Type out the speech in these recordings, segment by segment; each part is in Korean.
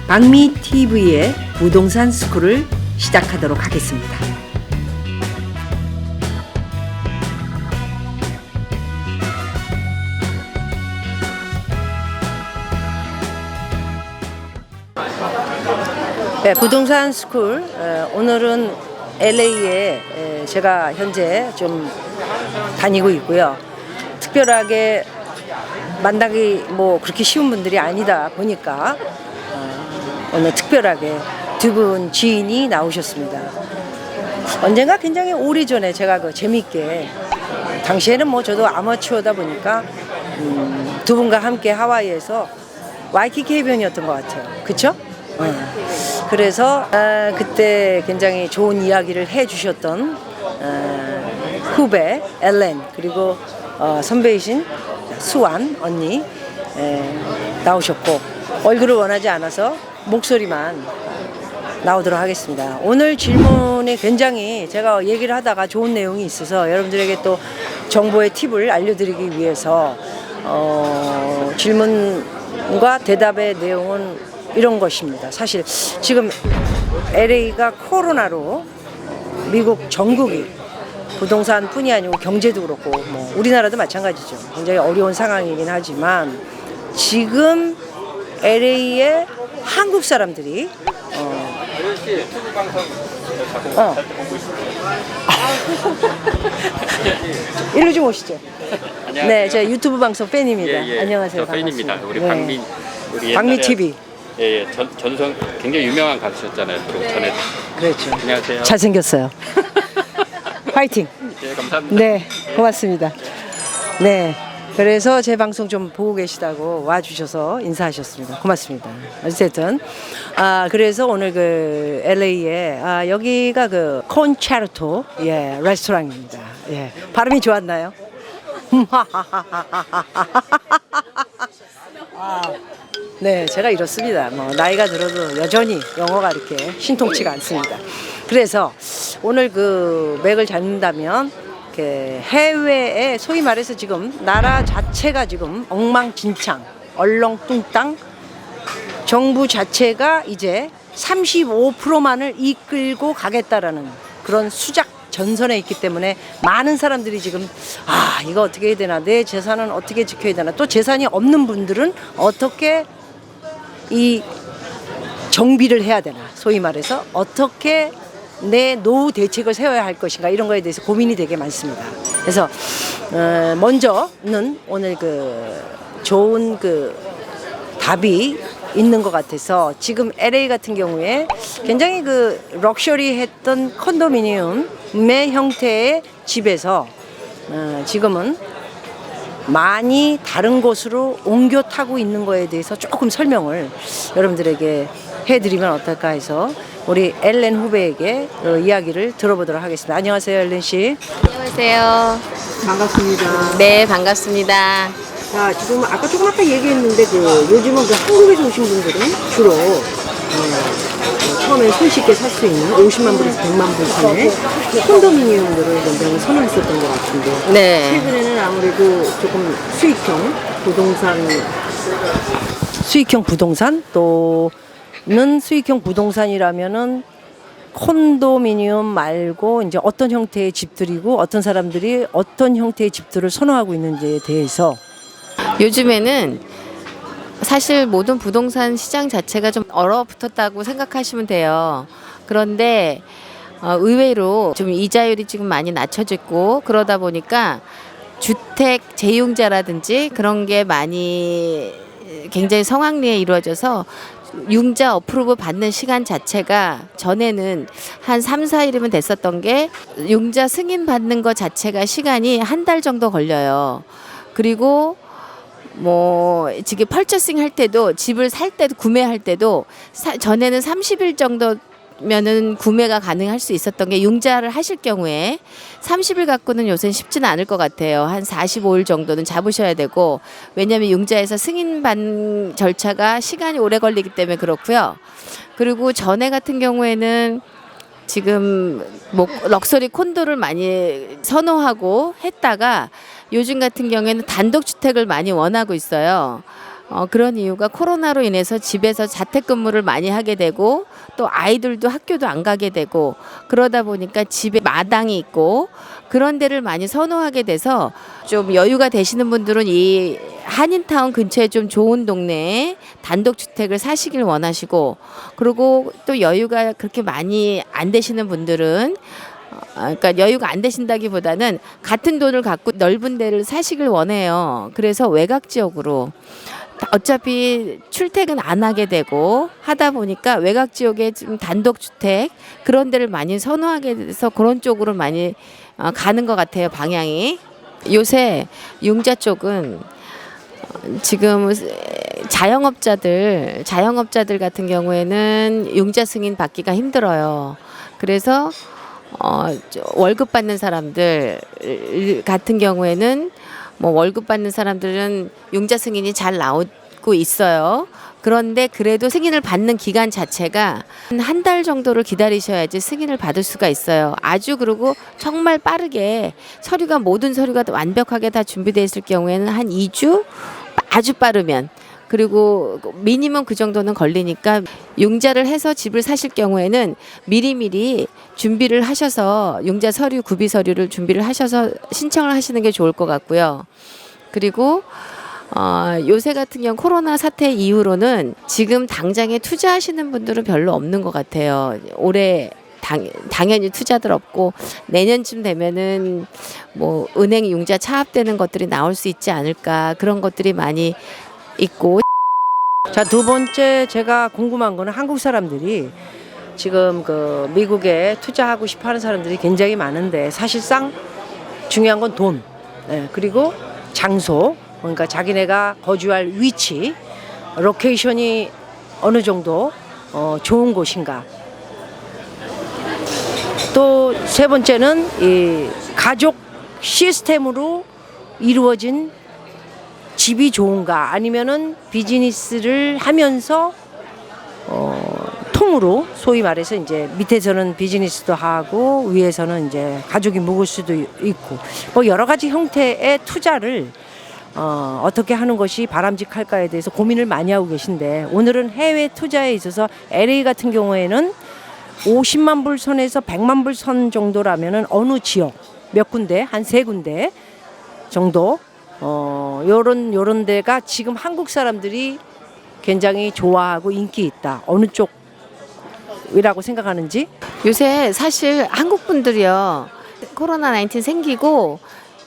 박미 TV의 부동산 스쿨을 시작하도록 하겠습니다. 네, 부동산 스쿨 오늘은 LA에 제가 현재 좀 다니고 있고요. 특별하게 만나기 뭐 그렇게 쉬운 분들이 아니다 보니까 오늘 특별하게 두 분 지인이 나오셨습니다. 언젠가 굉장히 오래전에 제가 그 재미있게 당시에는 뭐 저도 아마추어다 보니까 두 분과 함께 하와이에서 와이키키 해변이었던 것 같아요. 그쵸? 그래서 그때 굉장히 좋은 이야기를 해주셨던 후배 엘렌 그리고 선배이신 수완 언니 나오셨고, 얼굴을 원하지 않아서 목소리만 나오도록 하겠습니다. 오늘 질문에 굉장히 제가 얘기를 하다가 좋은 내용이 있어서 여러분들에게 또 정보의 팁을 알려드리기 위해서 질문과 대답의 내용은 이런 것입니다. 사실 지금 LA가 코로나로 미국 전국이 부동산뿐이 아니고 경제도 그렇고 뭐 우리나라도 마찬가지죠. 굉장히 어려운 상황이긴 하지만 지금 LA에 한국 사람들이 유튜브 방송 일로 좀 오시죠. 안녕하세요. 네, 저 유튜브 방송 팬입니다. 예. 안녕하세요. 저 팬입니다. 우리 네. 박민, 우리 박미 옛날에- TV. 예, 전성 굉장히 유명한 가수셨잖아요. 또 전에. 그렇죠. 안녕하세요. 잘생겼어요. 화이팅. 예, 감사합니다. 네, 고맙습니다. 네, 그래서 제 방송 좀 보고 계시다고 와주셔서 인사하셨습니다. 고맙습니다. 어쨌든 그래서 오늘 그 LA에 여기가 그 콘체르토 레스토랑입니다. 예, 발음이 좋았나요? 네, 제가 이렇습니다. 뭐 나이가 들어도 여전히 영어가 이렇게 신통치가 않습니다. 그래서 오늘 그 맥을 잡는다면 해외에 소위 말해서 지금 나라 자체가 지금 엉망진창, 얼렁뚱땅, 정부 자체가 이제 35%만을 이끌고 가겠다라는 그런 수작 전선에 있기 때문에 많은 사람들이 지금 이거 어떻게 해야 되나, 내 재산은 어떻게 지켜야 되나, 또 재산이 없는 분들은 어떻게 이 정비를 해야 되나, 소위 말해서 어떻게 내 노후 대책을 세워야 할 것인가, 이런 거에 대해서 고민이 되게 많습니다. 그래서 먼저는 오늘 그 좋은 그 답이 있는 것 같아서, 지금 LA 같은 경우에 굉장히 그 럭셔리했던 컨도미니엄의 형태의 집에서 지금은 많이 다른 곳으로 옮겨 타고 있는 거에 대해서 조금 설명을 여러분들에게 해드리면 어떨까 해서 우리 엘렌 후배에게 이야기를 들어보도록 하겠습니다. 안녕하세요, 엘렌 씨. 안녕하세요. 반갑습니다. 네, 반갑습니다. 자, 지금 아까 조금 아까 얘기했는데 요즘은 그 한국에서 오신 분들은 주로 처음에 손쉽게 살 수 있는 50만 불에서 100만 불 선의 콘도미니엄들을 굉장히 선호했었던 것 같은데, 네. 최근에는 아무래도 조금 수익형 부동산 또는 수익형 부동산이라면은 콘도미니엄 말고 이제 어떤 형태의 집들이고 어떤 사람들이 어떤 형태의 집들을 선호하고 있는지에 대해서, 요즘에는 사실 모든 부동산 시장 자체가 좀 얼어붙었다고 생각하시면 돼요. 그런데 의외로 좀 이자율이 지금 많이 낮춰졌고, 그러다 보니까 주택 재융자라든지 그런 게 많이 굉장히 성황리에 이루어져서 융자 어프로브 받는 시간 자체가 전에는 한 3, 4일이면 됐었던 게, 융자 승인 받는 것 자체가 시간이 한 달 정도 걸려요. 그리고 뭐 지금 펄처싱 할 때도, 집을 살 때도, 구매할 때도 전에는 30일 정도면은 구매가 가능할 수 있었던 게, 융자를 하실 경우에 30일 갖고는 요새는 쉽지는 않을 것 같아요. 한 45일 정도는 잡으셔야 되고, 왜냐하면 융자에서 승인받는 절차가 시간이 오래 걸리기 때문에 그렇고요. 그리고 전에 같은 경우에는 지금 뭐 럭셔리 콘도를 많이 선호하고 했다가 요즘 같은 경우에는 단독주택을 많이 원하고 있어요. 그런 이유가 코로나로 인해서 집에서 자택근무를 많이 하게 되고 또 아이들도 학교도 안 가게 되고 그러다 보니까 집에 마당이 있고 그런 데를 많이 선호하게 돼서 좀 여유가 되시는 분들은 이 한인타운 근처에 좀 좋은 동네에 단독주택을 사시길 원하시고 그리고 또 여유가 그렇게 많이 안 되시는 분들은 그러니까 여유가 안 되신다기보다는 같은 돈을 갖고 넓은 데를 사시길 원해요. 그래서 외곽 지역으로 어차피 출퇴근 안 하게 되고 하다 보니까 외곽 지역에 좀 단독주택 그런 데를 많이 선호하게 돼서 그런 쪽으로 많이 가는 것 같아요, 방향이. 요새 융자 쪽은 지금 자영업자들 같은 경우에는 융자 승인 받기가 힘들어요. 그래서 월급 받는 사람들 같은 경우에는 뭐 월급 받는 사람들은 융자 승인이 잘 나오고 있어요. 그런데 그래도 승인을 받는 기간 자체가 한 달 정도를 기다리셔야지 승인을 받을 수가 있어요. 아주 그리고 정말 빠르게 모든 서류가 완벽하게 다 준비되어 있을 경우에는 한 2주 아주 빠르면 그리고 미니멈 그 정도는 걸리니까 융자를 해서 집을 사실 경우에는 미리미리 준비를 하셔서 융자 서류, 구비 서류를 준비를 하셔서 신청을 하시는 게 좋을 것 같고요. 그리고 요새 같은 경우 코로나 사태 이후로는 지금 당장에 투자하시는 분들은 별로 없는 것 같아요. 올해 당연히 투자들 없고 내년쯤 되면은 뭐 은행 융자 차압되는 것들이 나올 수 있지 않을까 그런 것들이 많이 있고. 자, 두 번째 제가 궁금한 거는 한국 사람들이 지금 그 미국에 투자하고 싶어 하는 사람들이 굉장히 많은데 사실상 중요한 건 돈, 그리고 장소, 그러니까 자기네가 거주할 위치, 로케이션이 어느 정도 좋은 곳인가. 또 세 번째는 이 가족 시스템으로 이루어진 집이 좋은가 아니면은 비즈니스를 하면서 통으로 소위 말해서 이제 밑에서는 비즈니스도 하고 위에서는 이제 가족이 묵을 수도 있고 뭐 여러 가지 형태의 투자를 어떻게 하는 것이 바람직할까에 대해서 고민을 많이 하고 계신데 오늘은 해외 투자에 있어서 LA 같은 경우에는 50만 불 선에서 100만 불 선 정도라면은 어느 지역 몇 군데 한 세 군데 정도 요런 데가 지금 한국 사람들이 굉장히 좋아하고 인기 있다. 어느 쪽이라고 생각하는지? 요새 사실 한국 분들이요. 코로나19 생기고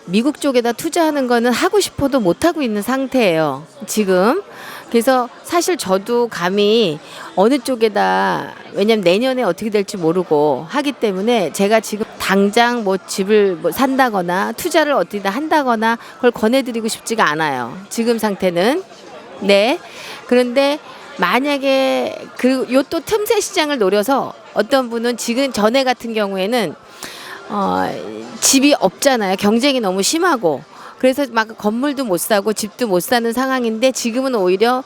미국 쪽에다 투자하는 거는 하고 싶어도 못 하고 있는 상태예요. 지금. 그래서 사실 저도 감히 어느 쪽에다 왜냐면 내년에 어떻게 될지 모르고 하기 때문에 제가 지금 당장 뭐 집을 뭐 산다거나 투자를 어디다 한다거나 그걸 권해드리고 싶지가 않아요. 지금 상태는. 네. 그런데 만약에 요 또 틈새 시장을 노려서 어떤 분은 지금 전에 같은 경우에는 집이 없잖아요. 경쟁이 너무 심하고. 그래서 막 건물도 못 사고 집도 못 사는 상황인데 지금은 오히려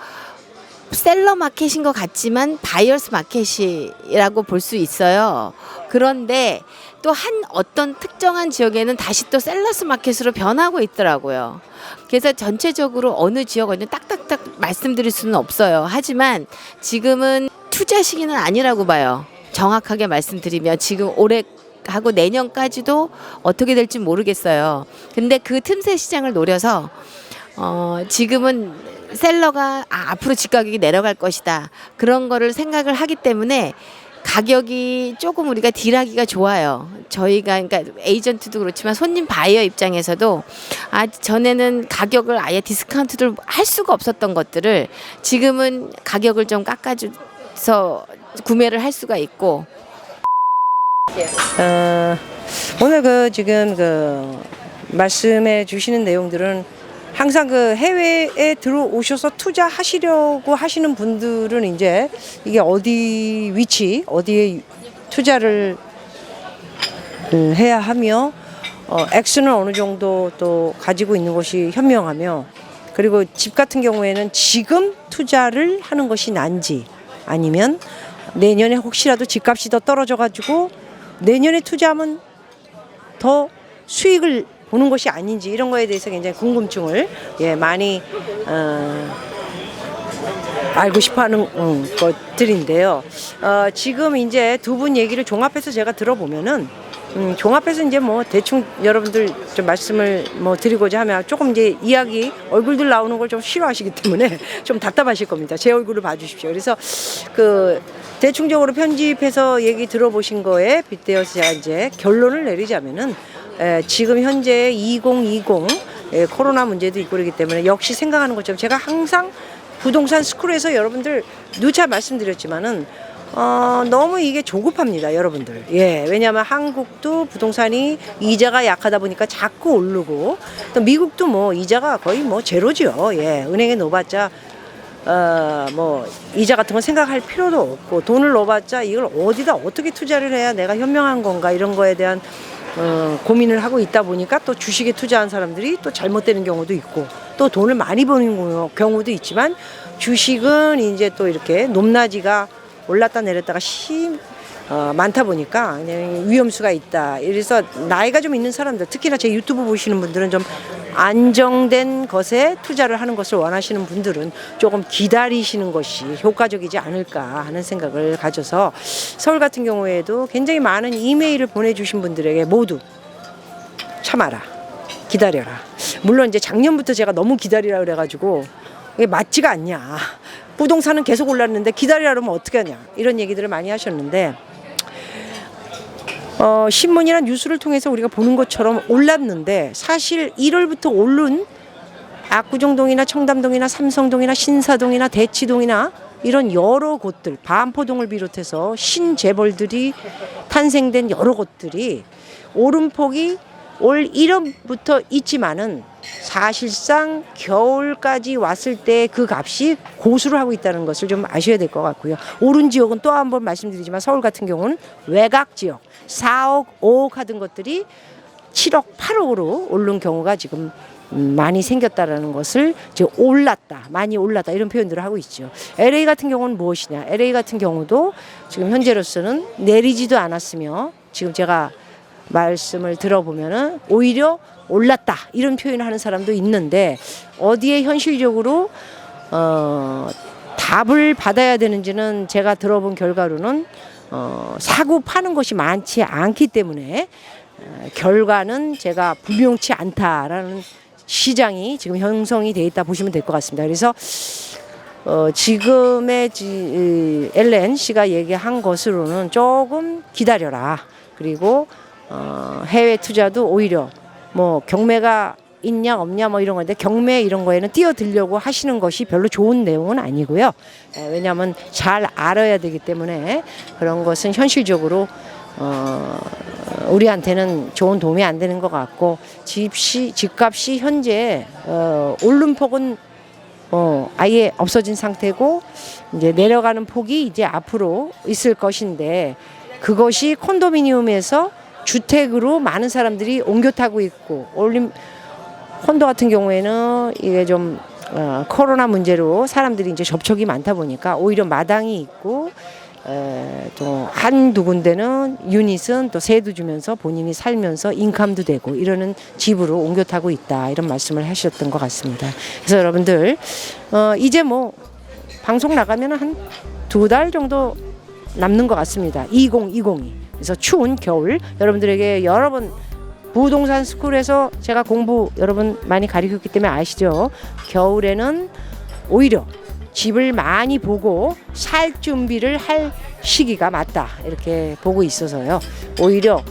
셀러 마켓인 것 같지만 바이어스 마켓이라고 볼 수 있어요. 그런데 또 어떤 특정한 지역에는 다시 또 셀러스 마켓으로 변하고 있더라고요. 그래서 전체적으로 어느 지역 어느 딱딱딱 말씀드릴 수는 없어요. 하지만 지금은 투자 시기는 아니라고 봐요. 정확하게 말씀드리면 지금 올해 하고 내년까지도 어떻게 될지 모르겠어요. 근데 그 틈새 시장을 노려서 지금은 셀러가 앞으로 집 가격이 내려갈 것이다. 그런 거를 생각을 하기 때문에 가격이 조금 우리가 딜하기가 좋아요. 저희가 그러니까 에이전트도 그렇지만 손님 바이어 입장에서도 전에는 가격을 아예 디스카운트를 할 수가 없었던 것들을 지금은 가격을 좀 깎아줘서 구매를 할 수가 있고. 오늘 지금 말씀해 주시는 내용들은 항상 해외에 들어오셔서 투자하시려고 하시는 분들은 이제 이게 어디에 투자를 해야 하며 액수는 어느 정도 또 가지고 있는 것이 현명하며 그리고 집 같은 경우에는 지금 투자를 하는 것이 난지 아니면 내년에 혹시라도 집값이 더 떨어져 가지고 내년에 투자하면 더 수익을 보는 것이 아닌지 이런 거에 대해서 굉장히 궁금증을 많이 알고 싶어하는 것들인데요. 지금 이제 두 분 얘기를 종합해서 제가 들어보면은 종합해서 이제 뭐 대충 여러분들 좀 말씀을 뭐 드리고자 하면 조금 이제 이야기 얼굴들 나오는 걸 좀 싫어하시기 때문에 좀 답답하실 겁니다. 제 얼굴을 봐주십시오. 그래서 그 대충적으로 편집해서 얘기 들어보신 거에 빗대어서 제가 이제 결론을 내리자면은 지금 현재 2020 코로나 문제도 있고 그러기 때문에 역시 생각하는 것처럼 제가 항상 부동산 스쿨에서 여러분들 누차 말씀드렸지만은 너무 이게 조급합니다, 여러분들. 예, 왜냐하면 한국도 부동산이 이자가 약하다 보니까 자꾸 오르고 또 미국도 뭐 이자가 거의 뭐 제로죠. 예, 은행에 넣어봤자 뭐 이자 같은 건 생각할 필요도 없고 돈을 넣어봤자 이걸 어디다 어떻게 투자를 해야 내가 현명한 건가 이런 거에 대한 고민을 하고 있다 보니까 또 주식에 투자한 사람들이 또 잘못되는 경우도 있고 또 돈을 많이 버는 경우도 있지만 주식은 이제 또 이렇게 높낮이가 올랐다 내렸다가 많다 보니까 위험수가 있다. 그래서 나이가 좀 있는 사람들, 특히나 제 유튜브 보시는 분들은 좀 안정된 것에 투자를 하는 것을 원하시는 분들은 조금 기다리시는 것이 효과적이지 않을까 하는 생각을 가져서 서울 같은 경우에도 굉장히 많은 이메일을 보내주신 분들에게 모두 참아라, 기다려라. 물론 이제 작년부터 제가 너무 기다리라 그래가지고 이게 맞지가 않냐. 부동산은 계속 올랐는데 기다리라 그러면 어떻게 하냐. 이런 얘기들을 많이 하셨는데 신문이나 뉴스를 통해서 우리가 보는 것처럼 올랐는데 사실 1월부터 오른 압구정동이나 청담동이나 삼성동이나 신사동이나 대치동이나 이런 여러 곳들, 반포동을 비롯해서 신재벌들이 탄생된 여러 곳들이 오름폭이 올 1월부터 있지만은 사실상 겨울까지 왔을 때 그 값이 고수를 하고 있다는 것을 좀 아셔야 될 것 같고요. 오른 지역은 또 한 번 말씀드리지만 서울 같은 경우는 외곽 지역 4억, 5억 하던 것들이 7억, 8억으로 오른 경우가 지금 많이 생겼다라는 것을 이제 올랐다, 많이 올랐다 이런 표현들을 하고 있죠. LA 같은 경우는 무엇이냐? LA 같은 경우도 지금 현재로서는 내리지도 않았으며 지금 제가 말씀을 들어보면은 오히려 올랐다 이런 표현을 하는 사람도 있는데 어디에 현실적으로 답을 받아야 되는지는 제가 들어본 결과로는 사고 파는 것이 많지 않기 때문에 결과는 제가 불명치 않다라는 시장이 지금 형성이 돼 있다 보시면 될 것 같습니다. 그래서 지금의 엘렌 씨가 얘기한 것으로는 조금 기다려라. 그리고 해외 투자도 오히려 뭐 경매가 있냐 없냐 뭐 이런 건데 경매 이런 거에는 뛰어들려고 하시는 것이 별로 좋은 내용은 아니고요. 왜냐하면 잘 알아야 되기 때문에 그런 것은 현실적으로 우리한테는 좋은 도움이 안 되는 것 같고 집값이 현재 오름폭은 아예 없어진 상태고 이제 내려가는 폭이 이제 앞으로 있을 것인데 그것이 콘도미니엄에서 주택으로 많은 사람들이 옮겨 타고 있고 콘도 같은 경우에는 이게 좀 코로나 문제로 사람들이 이제 접촉이 많다 보니까 오히려 마당이 있고 또 한두 군데는 유닛은 또 세도 주면서 본인이 살면서 인컴도 되고 이러는 집으로 옮겨 타고 있다 이런 말씀을 하셨던 것 같습니다. 그래서 여러분들 이제 뭐 방송 나가면 한 2달 정도 남는 것 같습니다. 2020이. 그래서 추운 겨울 여러분들에게 여러 번 부동산 스쿨에서 제가 공부 여러분 많이 가르쳤기 때문에 아시죠? 겨울에는 오히려 집을 많이 보고 살 준비를 할 시기가 맞다 이렇게 보고 있어서요. 오히려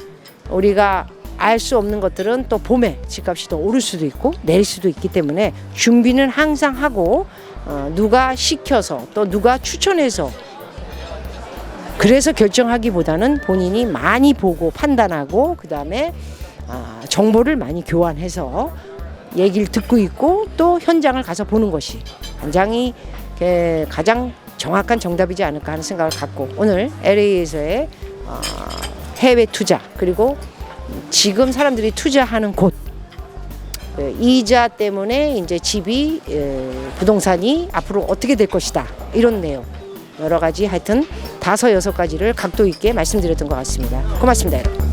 우리가 알 수 없는 것들은 또 봄에 집값이 더 오를 수도 있고 내릴 수도 있기 때문에 준비는 항상 하고 누가 시켜서 또 누가 추천해서 그래서 결정하기보다는 본인이 많이 보고 판단하고 그 다음에 정보를 많이 교환해서 얘기를 듣고 있고 또 현장을 가서 보는 것이 가장 정확한 정답이지 않을까 하는 생각을 갖고 오늘 LA에서의 해외 투자 그리고 지금 사람들이 투자하는 곳 이자 때문에 이제 집이 부동산이 앞으로 어떻게 될 것이다 이런 내용 여러 가지 하여튼 5, 6가지를 각도 있게 말씀드렸던 것 같습니다. 고맙습니다, 여러분.